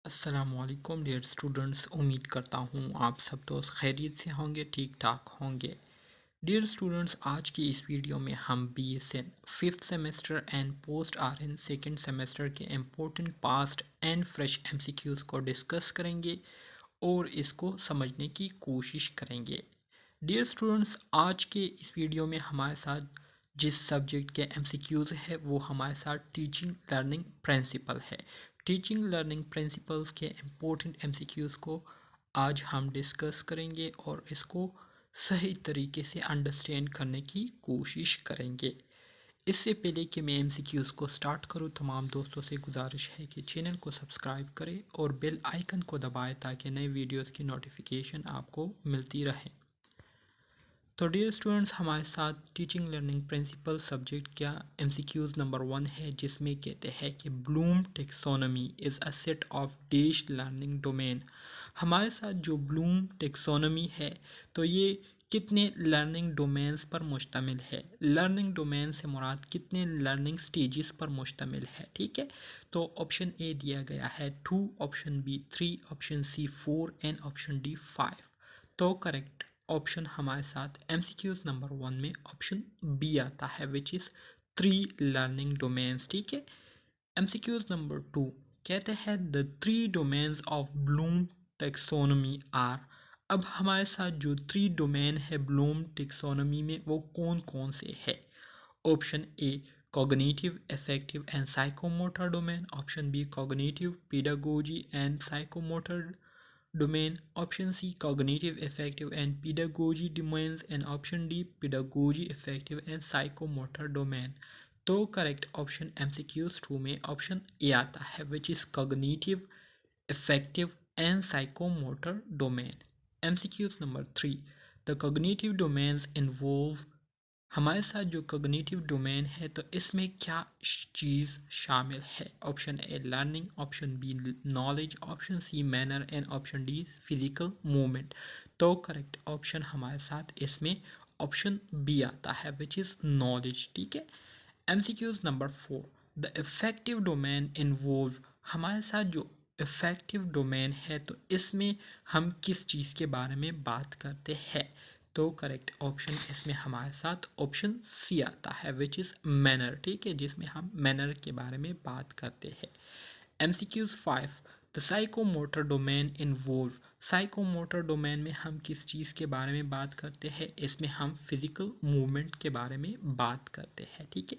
अस्सलामुअलैकुम dear students, उम्मीद करता हूँ आप सब दोस्त खैरियत से होंगे, ठीक ठाक होंगे। डियर स्टूडेंट्स, आज की इस वीडियो में हम BSN fifth semester and post RN second semester के important past and fresh MCQs को डिस्कस करेंगे और इसको समझने की कोशिश करेंगे। डियर स्टूडेंट्स, आज के इस वीडियो में हमारे साथ जिस सब्जेक्ट के MCQs है वो हमारे साथ टीचिंग लर्निंग प्रिंसिपल है। टीचिंग लर्निंग प्रिंसिपल्स के इम्पोर्टेंट MCQs को आज हम डिस्कस करेंगे और इसको सही तरीके से अंडरस्टैंड करने की कोशिश करेंगे। इससे पहले कि मैं MCQs को स्टार्ट करूं, तमाम दोस्तों से गुजारिश है कि चैनल को सब्सक्राइब करें और बेल आइकन को दबाएं ताकि नए वीडियोस की नोटिफिकेशन आपको मिलती रहे। तो डियर स्टूडेंट्स, हमारे साथ टीचिंग लर्निंग प्रिंसिपल सब्जेक्ट का MCQs नंबर 1 है, जिसमें कहते हैं कि Bloom taxonomy is a set of dash learning domain. हमारे साथ जो ब्लूम टेक्सोनॉमी है तो ये कितने लर्निंग डोमेन्स पर मुश्तमिल है। लर्निंग डोमेन से मुराद कितने लर्निंग स्टेजेस पर मुश्तमिल है। ठीक है, तो ऑप्शन ए दिया गया है 2, option B 3, option C 4 and option D 5। तो करेक्ट ऑप्शन हमारे साथ MCQs नंबर 1 में ऑप्शन बी आता है, विच इज़ 3 लर्निंग डोमेन्स। ठीक है, MCQs नंबर 2 कहते हैं the 3 domains of Bloom taxonomy are. अब हमारे साथ जो 3 डोमेन है ब्लूम टेक्सोनॉमी में वो कौन कौन से है। Option A cognitive, affective and psychomotor domain, option B cognitive, pedagogy and psychomotor domain, option C cognitive, affective and pedagogy domains and option D pedagogy, affective and psychomotor domain। तो correct option MCQs 2 में option A आता है, which is cognitive, affective and psychomotor domain। MCQs number 3, the cognitive domains involve। हमारे साथ जो cognitive domain है तो इसमें क्या चीज़ शामिल है। Option A learning, option B knowledge, option C manner and option D physical movement. तो करेक्ट ऑप्शन हमारे साथ इसमें ऑप्शन बी आता है, विच इज़ नॉलेज। ठीक है, MCQs number 4, the affective domain involve. हमारे साथ जो इफेक्टिव डोमेन है तो इसमें हम किस चीज़ के बारे में बात करते हैं। तो करेक्ट ऑप्शन इसमें हमारे साथ ऑप्शन सी आता है, विच इज़ मैनर। ठीक है, जिसमें हम मैनर के बारे में बात करते हैं। MCQs 5, the psychomotor domain involve. Psychomotor domain में हम किस चीज़ के बारे में बात करते हैं। इसमें हम फिजिकल मूवमेंट के बारे में बात करते हैं। ठीक है,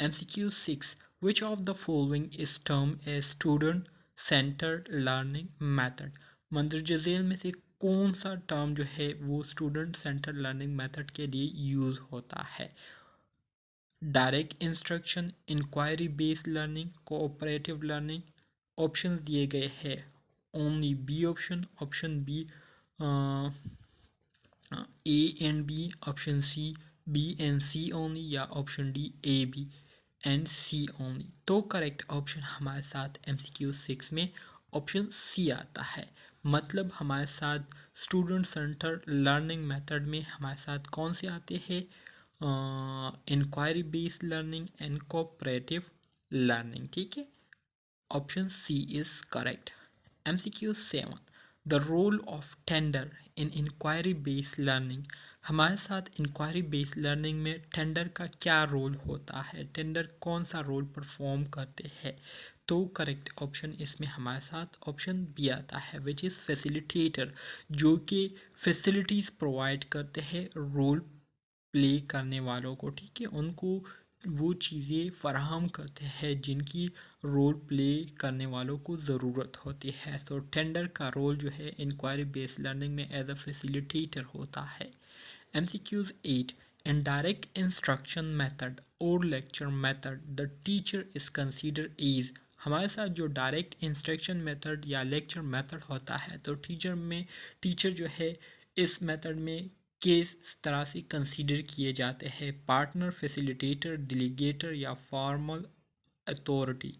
MCQ 6, which of the following is term a student centred learning method. मंदरजा झेल में से कौन सा टर्म जो है वो स्टूडेंट सेंटर्ड लर्निंग मेथड के लिए यूज़ होता है। Direct instruction, inquiry based learning, cooperative learning. Option दिए गए हैं only B option, option B A and B, option C B and C only, या option D A B and C only. तो correct option हमारे साथ MCQ 6 में option C आता है। मतलब हमारे साथ स्टूडेंट सेंटर लर्निंग मेथड में हमारे साथ कौन से आते हैं, inquiry based learning and cooperative learning. ठीक है, option C is correct. MCQ 7, the role of tender in inquiry based learning. हमारे साथ इंक्वायरी बेस्ड लर्निंग में टेंडर का क्या रोल होता है, टेंडर कौन सा रोल परफॉर्म करते हैं। तो करेक्ट ऑप्शन इसमें हमारे साथ ऑप्शन बी आता है, विच इज़ फैसिलिटेटर, जो कि फैसिलिटीज़ प्रोवाइड करते हैं रोल प्ले करने वालों को। ठीक है, उनको वो चीज़ें फराहम करते हैं जिनकी रोल प्ले करने वालों को ज़रूरत होती है। तो टेंडर का रोल जो है इंक्वायरी बेस्ड लर्निंग में एज अ फैसिलिटेटर होता है। MCQs 8, in direct instruction method or lecture method the teacher is considered is। हमारे साथ जो डायरेक्ट इंस्ट्रक्शन मेथड या लेक्चर मेथड होता है तो टीचर जो है इस मेथड में किस तरह से कंसीडर किए जाते हैं, पार्टनर, फैसिलिटेटर, डिलीगेटर या फॉर्मल अथॉरिटी।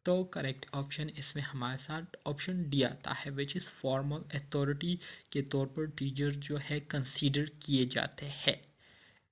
तो करेक्ट ऑप्शन इसमें हमारे साथ ऑप्शन डी आता है, विच इज़ फॉर्मल अथॉरिटी के तौर पर टीचर जो है कंसीडर किए जाते हैं।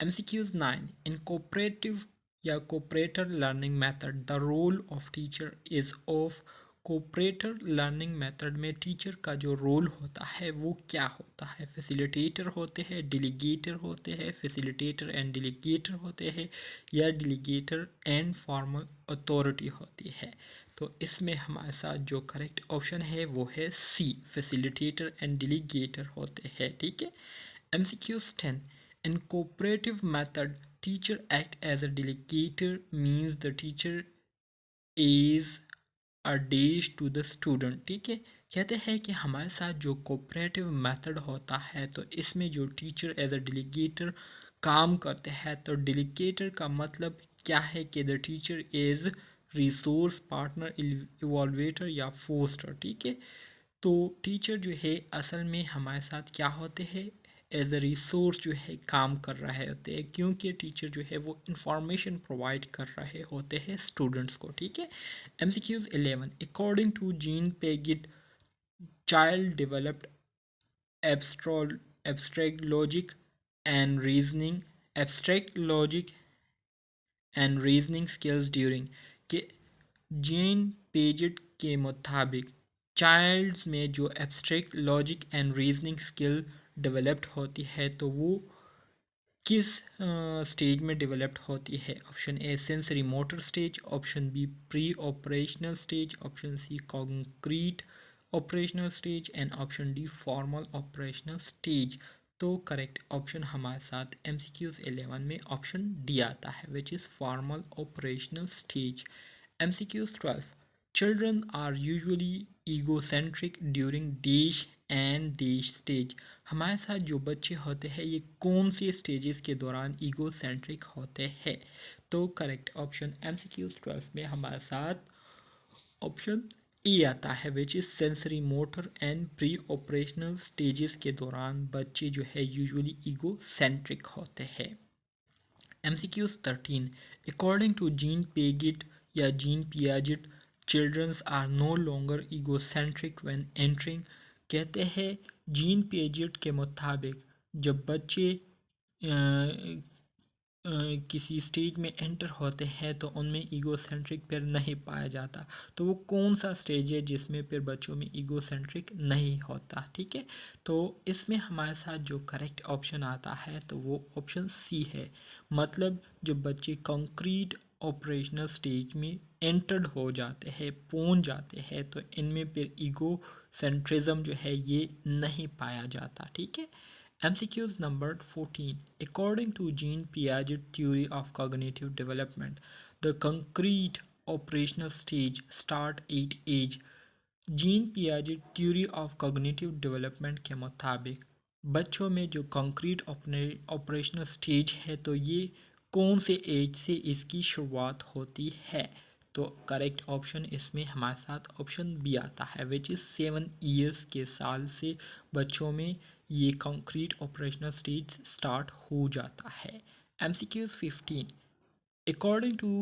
MCQs 9, इन कोऑपरेटिव या cooperator learning method the role of teacher is of cooperator learning method में टीचर का जो रोल होता है वो क्या होता है? फैसिलिटेटर होते हैं, डेलीगेटर होते हैं, फैसिलिटेटर एंड डेलीगेटर होते हैं, या डेलीगेटर एंड फॉर्मल अथॉरिटी होती है? तो इसमें हमारे साथ जो करेक्ट ऑप्शन है वो है सी, फैसिलिटेटर एंड डेलीगेटर होते हैं। ठीक है। MCQs 10. In cooperative method, teacher act as a delegator means the teacher is a dash to the student। ठीक है। कहते हैं कि हमारे साथ जो कोऑपरेटिव मेथड होता है तो इसमें जो टीचर एज अ डेलीगेटर काम करते हैं, तो डेलीगेटर का मतलब क्या है कि the teacher is resource partner, evaluator या फोस्टर। ठीक है। तो टीचर जो है असल में हमारे साथ क्या होते हैं, एज अ रिसोर्स जो है काम कर रहे होते हैं, क्योंकि टीचर जो है वो इंफॉर्मेशन प्रोवाइड कर रहे होते हैं स्टूडेंट्स को। ठीक है। MCQs 11. According to Jean Piaget, child developed abstract logic and reasoning abstract logic and reasoning skills during के जेन पेजेट के मुताबिक चाइल्ड्स में जो abstract logic and reasoning skill developed होती है तो वो किस स्टेज में डेवलप्ड होती है? Option A sensory motor stage, option B pre operational stage, option C concrete operational stage and option D formal operational stage. तो करेक्ट ऑप्शन हमारे साथ MCQs 11 में ऑप्शन डी आता है, which is formal operational stage. MCQs 12. Children are usually egocentric during dash and dash stage. हमारे साथ जो बच्चे होते हैं ये कौन से स्टेजेस के दौरान ईगोसेंट्रिक होते हैं? तो करेक्ट ऑप्शन MCQs 12 में हमारे साथ ऑप्शन ए आता है, which is sensory motor and pre operational stages के दौरान बच्चे जो है यूजुअली ईगोसेंट्रिक होते हैं। MCQs 13. According to Jean Piaget या Jean Piaget, children are no longer egocentric when entering। कहते हैं जीन पियाजेट के मुताबिक जब बच्चे किसी स्टेज में एंटर होते हैं तो उनमें ईगोसेंट्रिक फिर नहीं पाया जाता। तो वो कौन सा स्टेज है जिसमें फिर बच्चों में ईगोसेंट्रिक नहीं होता? ठीक है। तो इसमें हमारे साथ जो करेक्ट ऑप्शन आता है तो वो ऑप्शन सी है। मतलब जब बच्चे कंक्रीट ऑपरेशनल स्टेज में एंटर्ड हो जाते हैं, पहुंच जाते हैं, तो इनमें फिर ईगो सेंट्रिज्म जो है ये नहीं पाया जाता। ठीक है। MCQs number 14. According to Jean Piaget theory of cognitive development, the concrete operational stage start at age। Gene Piaget theory of cognitive development के मुताबिक बच्चों में जो कंक्रीट ऑपरेशनल स्टेज है तो ये कौन से एज से इसकी शुरुआत होती है? तो करेक्ट ऑप्शन इसमें हमारे साथ ऑप्शन बी आता है, विच इज़ 7 ईयर्स के साल से बच्चों में ये कंक्रीट ऑपरेशनल स्टेज स्टार्ट हो जाता है। MCQs 15. According to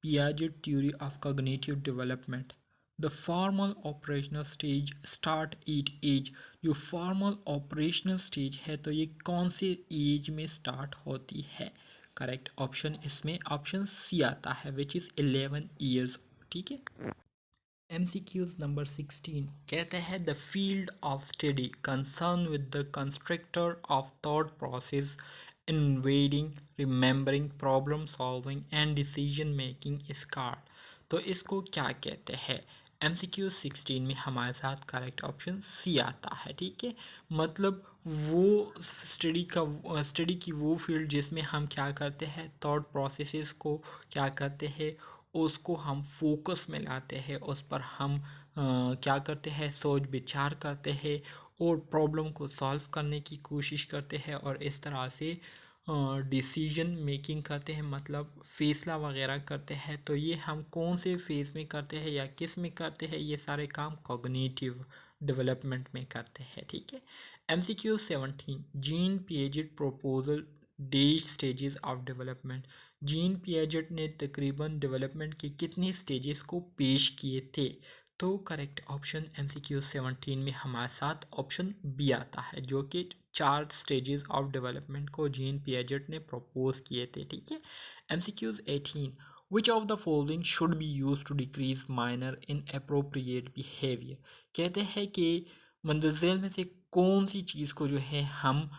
Piaget theory of cognitive development, the formal operational stage start at age। जो formal operational stage है तो ये कौन से एज में स्टार्ट होती है? करेक्ट ऑप्शन इसमें ऑप्शन सी आता है, विच इज़ 11 ईयर्स। ठीक है। MCQs number 16 कहते हैं the field of study concern with the constructor of thought process invading remembering problem solving and decision making is called. तो इसको क्या कहते हैं? MCQ 16 में हमारे साथ करेक्ट ऑप्शन सी आता है। ठीक है। मतलब वो स्टडी की वो फील्ड जिसमें हम क्या करते हैं, थॉट प्रोसेसेस को क्या करते हैं, उसको हम फोकस में लाते हैं, उस पर हम क्या करते हैं, सोच विचार करते हैं और प्रॉब्लम को सॉल्व करने की कोशिश करते हैं और इस तरह से डिसीजन मेकिंग करते हैं, मतलब फैसला वगैरह करते हैं। तो ये हम कौन से फेज में करते हैं या किस में करते हैं? ये सारे काम कॉग्निटिव डेवलपमेंट में करते हैं। ठीक है। MCQ 17 gene Piaget proposal days stages of development. Gene Piaget ने तकरीबन डेवलपमेंट के कितने स्टेजेस को पेश किए थे? तो करेक्ट ऑप्शन MCQ 17 में हमारे साथ ऑप्शन बी आता है, जो कि 4 स्टेजेस ऑफ डेवलपमेंट को जीन पियाजेट ने प्रपोज किए थे। ठीक है। MCQs 18 which of the following should be use to decrease minor inappropriate behaviour. कहते हैं कि मंदरजेल में से कौन सी चीज़ को जो है हम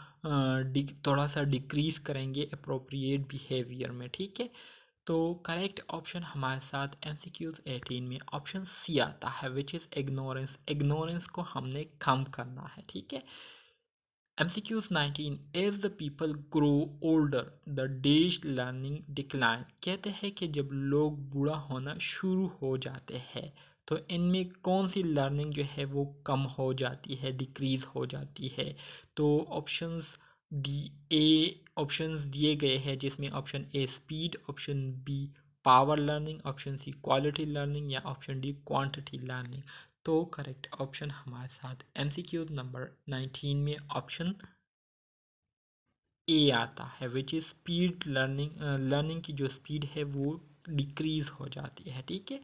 थोड़ा सा डिक्रीज करेंगे अप्रोप्रिएट बिहेवियर में, ठीक है। तो करेक्ट ऑप्शन हमारे साथ MCQs 18 में ऑप्शन सी आता है, विच इज़ इग्नोरेंस। इग्नोरेंस को हमने कम करना है, ठीक है। MCQs 19, as the people grow older the days learning decline। कहते हैं कि जब लोग बूढ़ा होना शुरू हो जाते हैं तो इनमें कौन सी लर्निंग जो है वो कम हो जाती है, डिक्रीज हो जाती है। तो ऑप्शंस डी ए ऑप्शंस दिए गए हैं, जिसमें option A speed, option B power learning, option C quality learning या ऑप्शन डी क्वांटिटी लर्निंग। तो करेक्ट ऑप्शन हमारे साथ MCQ नंबर 19 में ऑप्शन ए आता है, which is speed learning. Learning की जो स्पीड है वो डिक्रीज हो जाती है, ठीक है।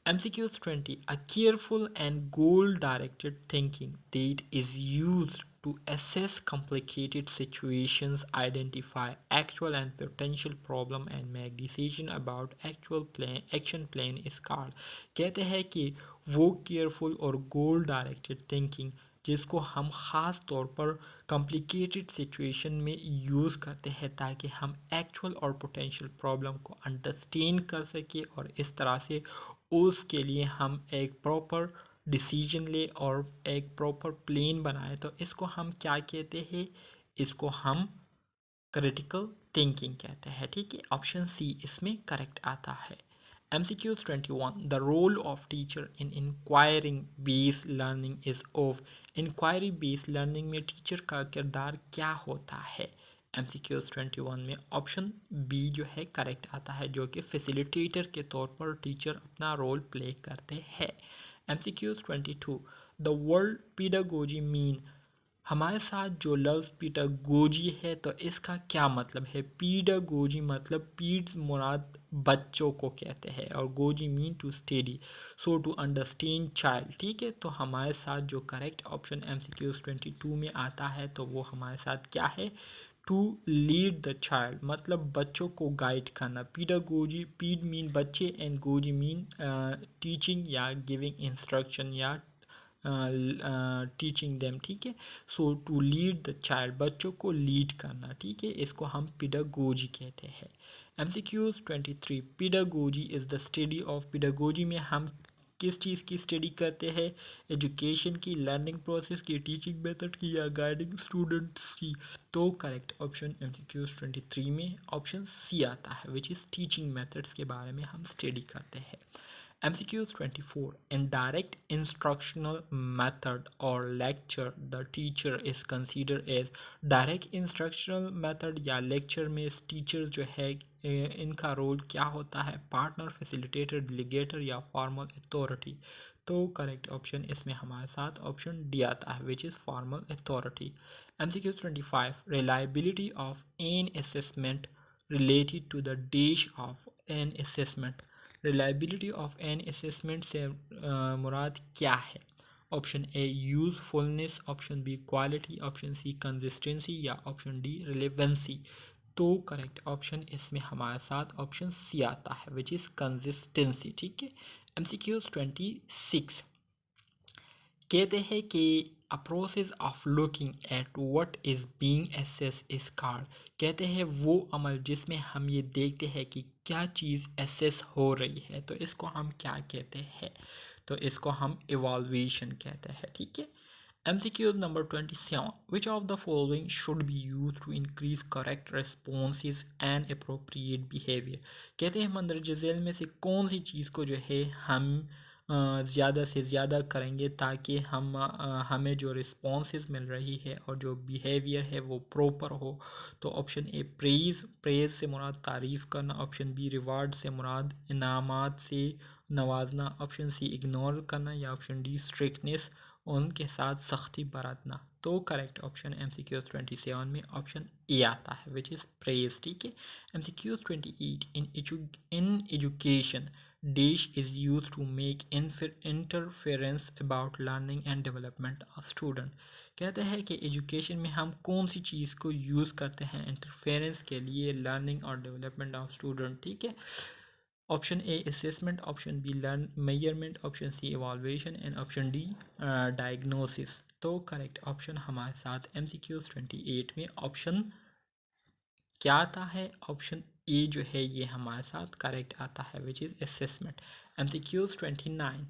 MCQs 20, a careful and goal-directed thinking that is used to assess complicated situations, identify actual and potential problem and make decision about action plan is called। कहते हैं कि वो केयरफुल और गोल डायरेक्टेड थिंकिंग जिसको हम ख़ास तौर पर कॉम्प्लिकेटेड सिचुएशन में यूज़ करते हैं ताकि हम एक्चुअल और पोटेंशियल प्रॉब्लम को अंडरस्टैंड कर सके और इस तरह से उसके लिए हम एक प्रॉपर डिसीजन ले और एक प्रॉपर प्लान बनाए, तो इसको हम क्या कहते हैं, इसको हम क्रिटिकल थिंकिंग कहते हैं, ठीक है। ऑप्शन सी इसमें करेक्ट आता है। MCQs 21, the role of teacher in inquiring based learning is of। inquiry based learning में टीचर का किरदार क्या होता है। MCQs 21 में ऑप्शन बी जो है करेक्ट आता है, जो कि फैसिलिटेटर के तौर पर टीचर अपना रोल प्ले करते हैं। MCQs 22, the word pedagogy mean। हमारे साथ जो लफ्ज़ पीडागोजी है तो इसका क्या मतलब है। पीडागोजी मतलब पीड्स मुराद बच्चों को कहते हैं और गोजी mean to study, so to understand child, ठीक है। तो हमारे साथ जो करेक्ट ऑप्शन MCQs 22 में आता है तो वो हमारे साथ क्या है, टू लीड द चाइल्ड, मतलब बच्चों को गाइड करना। पीडागोजी, पीड मीन बच्चे एंड गोजी मीन टीचिंग या गिविंग इंस्ट्रक्शन या टीचिंग देम, ठीक है। सो टू लीड द चाइल्ड, बच्चों को लीड करना, ठीक है, इसको हम पिडागोजी कहते हैं। MCQs 23, pedagogy is the study of. Pedagogy में हम किस चीज़ की स्टडी करते हैं, एजुकेशन की, लर्निंग प्रोसेस की, टीचिंग मेथड की या गाइडिंग स्टूडेंट्स की। तो करेक्ट ऑप्शन MCQs 23 में ऑप्शन सी आता है, विच इज़ टीचिंग मेथड्स के बारे में हम स्टडी करते हैं। MCQs 24, in direct instructional method or lecture the teacher is considered as। direct instructional method या lecture में teacher जो है इनका रोल क्या होता है, पार्टनर, फैसिलिटेटर, डिलीगेटर या फॉर्मल अथॉरिटी। तो करेक्ट ऑप्शन इसमें हमारे साथ ऑप्शन डी आता है, which is formal authority. MCQ 25, reliability of an assessment related to the dash of an assessment। Reliability of an assessment से मुराद क्या है। Option A usefulness, option B quality, option C consistency या option D relevancy. तो correct option इसमें हमारे साथ option C आता है, विच इज़ कंसिस्टेंसी, ठीक है। MCQs 26 कहते हैं कि a process of looking at what is being assess is called. कहते हैं वो अमल जिसमें हम ये देखते हैं कि क्या चीज़ असेस हो रही है, तो इसको हम क्या कहते हैं, तो इसको हम इवाल्वेशन कहते हैं, ठीक है। MCQ number 27, which of the following should be used to increase correct responses and appropriate behavior। कहते हैं मंदरजा झेल में से कौन सी चीज़ को जो है हम ज़्यादा से ज़्यादा करेंगे ताकि हमें जो रिस्पॉन्सेज मिल रही है और जो बिहेवियर है वो प्रॉपर हो। तो ऑप्शन ए प्रेज़ से मुराद तारीफ़ करना, ऑप्शन बी रिवार्ड से मुराद इनामात से नवाजना, ऑप्शन सी इग्नोर करना या ऑप्शन डी स्ट्रिक्टनेस उनके साथ सख्ती बरतना। तो करेक्ट ऑप्शन MCQ 27 में ऑप्शन ए आता है, विच इज़ प्रेज, ठीक है। MCQ 28, in education dish is used to make interference about learning and development of student. कहते हैं कि एजुकेशन में हम कौन सी चीज़ को यूज़ करते हैं इंटरफेरेंस के लिए लर्निंग और डेवलपमेंट ऑफ स्टूडेंट. ठीक है. Option A assessment, option B learn measurement, option C evaluation and option D diagnosis. तो करेक्ट ऑप्शन हमारे साथ MCQs 28 में ऑप्शन क्या आता है? ऑप्शन ए जो है ये हमारे साथ करेक्ट आता है विच इज़ असेसमेंट. MCQs 29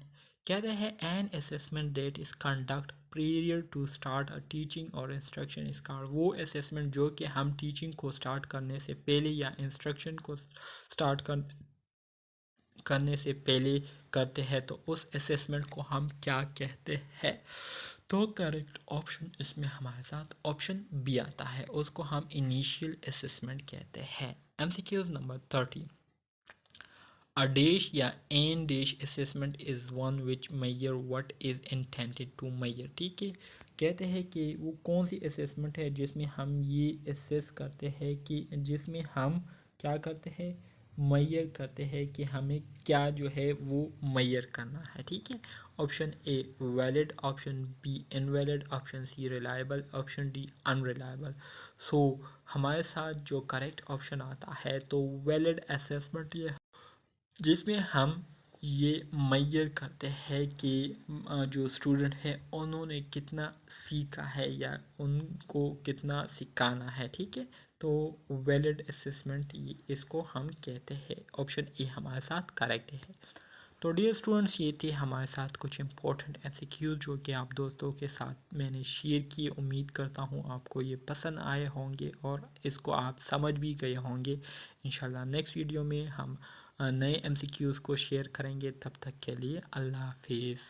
कहते हैं an assessment that is conduct prior to start a teaching और इंस्ट्रक्शन इस कार. वो असेसमेंट जो कि हम टीचिंग को स्टार्ट करने से पहले या इंस्ट्रक्शन को स्टार्ट करने से पहले करते हैं तो उस असेसमेंट को हम क्या कहते हैं? तो करेक्ट ऑप्शन इसमें हमारे साथ ऑप्शन बी आता है, उसको हम इनिशियल असेसमेंट कहते हैं. MCQs number 30. A dash या N dash assessment is one which measure what is intended to measure. ठीक है. कहते हैं कि वो कौन सी असेसमेंट है जिसमें हम ये असेस करते हैं कि जिसमें हम क्या करते हैं मैयर करते हैं कि हमें क्या जो है वो मैयर करना है. ठीक है. Option A valid, option B invalid, option C reliable, option D unreliable. So हमारे साथ जो करेक्ट ऑप्शन आता है तो वैलिड असेसमेंट ये जिसमें हम ये मैयर करते हैं कि जो स्टूडेंट है उन्होंने कितना सीखा है या उनको कितना सिखाना है. ठीक है. तो वैलिड असेसमेंट इसको हम कहते हैं. ऑप्शन ए हमारे साथ करेक्ट है. तो डियर स्टूडेंट्स ये थे हमारे साथ कुछ इंपॉर्टेंट MCQ जो कि आप दोस्तों के साथ मैंने शेयर किए. उम्मीद करता हूँ आपको ये पसंद आए होंगे और इसको आप समझ भी गए होंगे. इंशाल्लाह नेक्स्ट वीडियो में हम नए MCQs को शेयर करेंगे. तब तक के लिए अल्लाह हाफिज़.